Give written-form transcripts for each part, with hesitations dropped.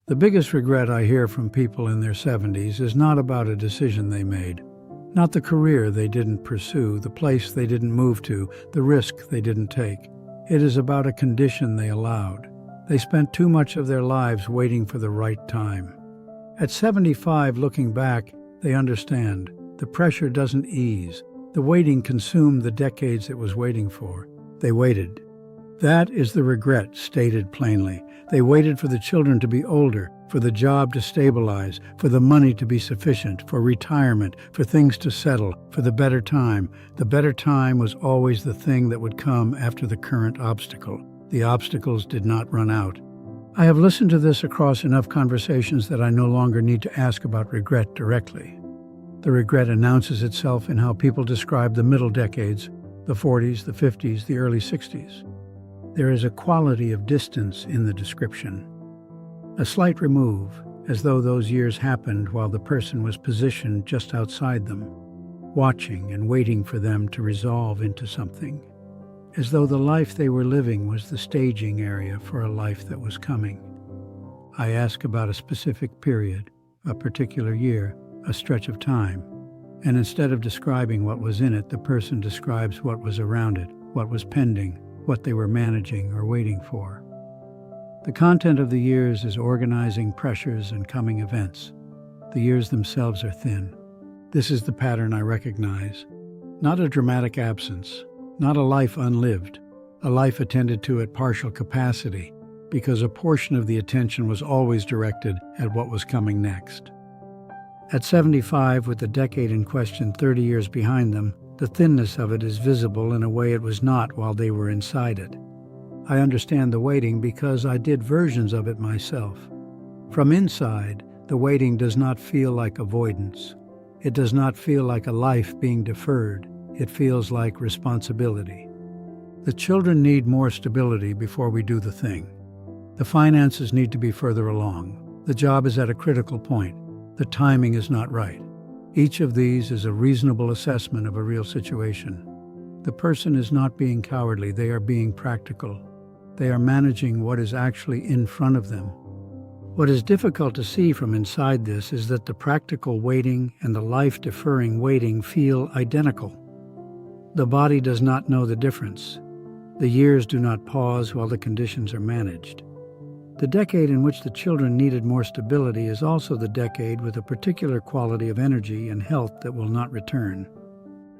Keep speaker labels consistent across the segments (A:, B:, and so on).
A: The biggest regret I hear from people in their 70s is not about a decision they made, not the career they didn't pursue, the place they didn't move to, the risk they didn't take. It is about a condition they allowed. They spent too much of their lives waiting for the right time. At 75, looking back, they understand. The pressure doesn't ease. The waiting consumed the decades it was waiting for. They waited. That is the regret stated plainly. They waited for the children to be older, for the job to stabilize, for the money to be sufficient, for retirement, for things to settle, for the better time. The better time was always the thing that would come after the current obstacle. The obstacles did not run out. I have listened to this across enough conversations that I no longer need to ask about regret directly. The regret announces itself in how people describe the middle decades, the 40s, the 50s, the early 60s. There is a quality of distance in the description. A slight remove, as though those years happened while the person was positioned just outside them, watching and waiting for them to resolve into something, as though the life they were living was the staging area for a life that was coming. I ask about a specific period, a particular year, a stretch of time, and instead of describing what was in it, the person describes what was around it, what was pending, what they were managing or waiting for. The content of the years is organizing pressures and coming events. The years themselves are thin. This is the pattern I recognize. Not a dramatic absence, not a life unlived, a life attended to at partial capacity, because a portion of the attention was always directed at what was coming next. At 75, with the decade in question 30 years behind them, the thinness of it is visible in a way it was not while they were inside it. I understand the waiting because I did versions of it myself. From inside, the waiting does not feel like avoidance. It does not feel like a life being deferred. It feels like responsibility. The children need more stability before we do the thing. The finances need to be further along. The job is at a critical point. The timing is not right. Each of these is a reasonable assessment of a real situation. The person is not being cowardly, they are being practical. They are managing what is actually in front of them. What is difficult to see from inside this is that the practical waiting and the life-deferring waiting feel identical. The body does not know the difference. The years do not pause while the conditions are managed. The decade in which the children needed more stability is also the decade with a particular quality of energy and health that will not return.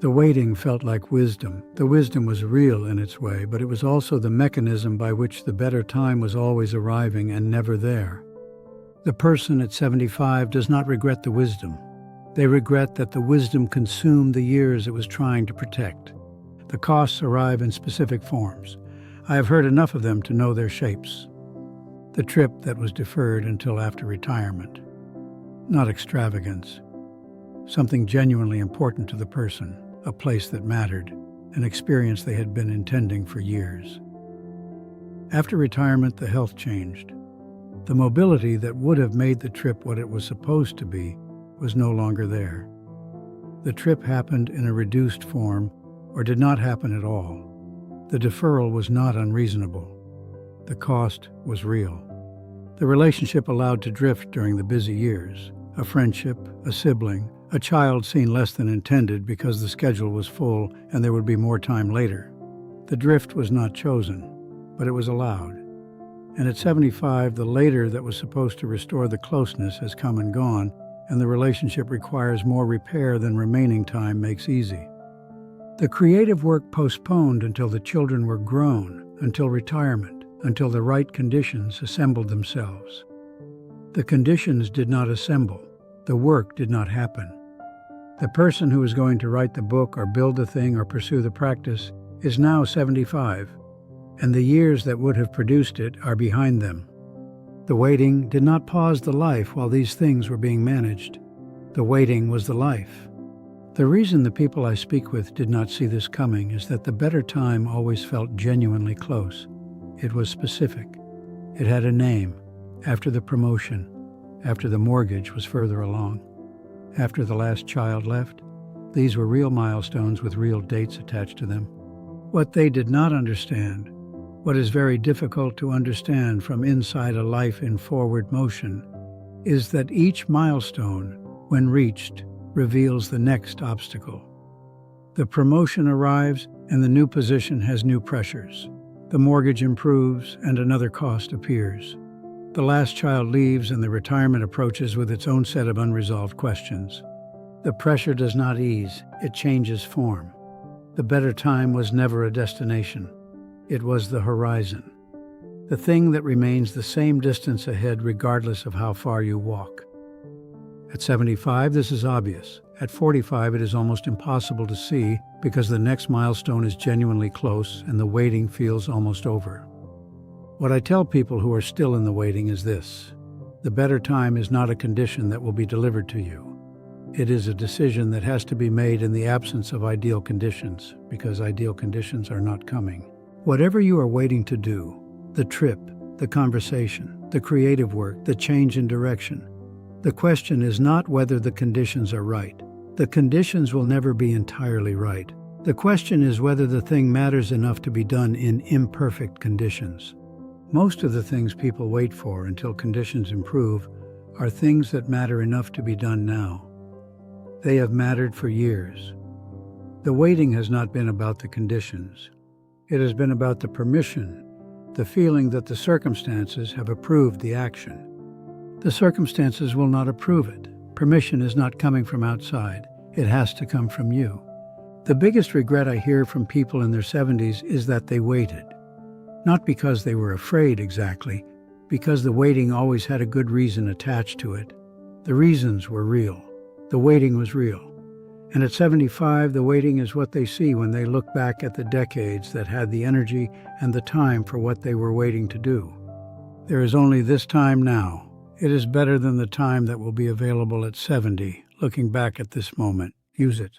A: The waiting felt like wisdom. The wisdom was real in its way, but it was also the mechanism by which the better time was always arriving and never there. The person at 75 does not regret the wisdom. They regret that the wisdom consumed the years it was trying to protect. The costs arrive in specific forms. I have heard enough of them to know their shapes. The trip that was deferred until after retirement. Not extravagance. Something genuinely important to the person, a place that mattered, an experience they had been intending for years. After retirement, the health changed. The mobility that would have made the trip what it was supposed to be was no longer there. The trip happened in a reduced form or did not happen at all. The deferral was not unreasonable. The cost was real. The relationship allowed to drift during the busy years. A friendship, a sibling, a child seen less than intended because the schedule was full and there would be more time later. The drift was not chosen, but it was allowed. And at 75, the later that was supposed to restore the closeness has come and gone, and the relationship requires more repair than remaining time makes easy. The creative work postponed until the children were grown, until retirement, until the right conditions assembled themselves. The conditions did not assemble. The work did not happen. The person who is going to write the book or build the thing or pursue the practice is now 75, and the years that would have produced it are behind them. The waiting did not pause the life while these things were being managed. The waiting was the life. The reason the people I speak with did not see this coming is that the better time always felt genuinely close. It was specific. It had a name, after the promotion, after the mortgage was further along, after the last child left. These were real milestones with real dates attached to them. What they did not understand What is very difficult to understand from inside a life in forward motion is that each milestone, when reached, reveals the next obstacle. The promotion arrives and the new position has new pressures. The mortgage improves and another cost appears. The last child leaves and the retirement approaches with its own set of unresolved questions. The pressure does not ease, it changes form. The better time was never a destination. It was the horizon. The thing that remains the same distance ahead regardless of how far you walk. At 75, this is obvious. At 45, it is almost impossible to see because the next milestone is genuinely close and the waiting feels almost over. What I tell people who are still in the waiting is this: the better time is not a condition that will be delivered to you. It is a decision that has to be made in the absence of ideal conditions, because ideal conditions are not coming. Whatever you are waiting to do, the trip, the conversation, the creative work, the change in direction, the question is not whether the conditions are right. The conditions will never be entirely right. The question is whether the thing matters enough to be done in imperfect conditions. Most of the things people wait for until conditions improve are things that matter enough to be done now. They have mattered for years. The waiting has not been about the conditions. It has been about the permission, the feeling that the circumstances have approved the action. The circumstances will not approve it. Permission is not coming from outside. It has to come from you. The biggest regret I hear from people in their 70s is that they waited. Not because they were afraid exactly, because the waiting always had a good reason attached to it. The reasons were real. The waiting was real. And at 75, the waiting is what they see when they look back at the decades that had the energy and the time for what they were waiting to do. There is only this time now. It is better than the time that will be available at 70. Looking back at this moment, use it.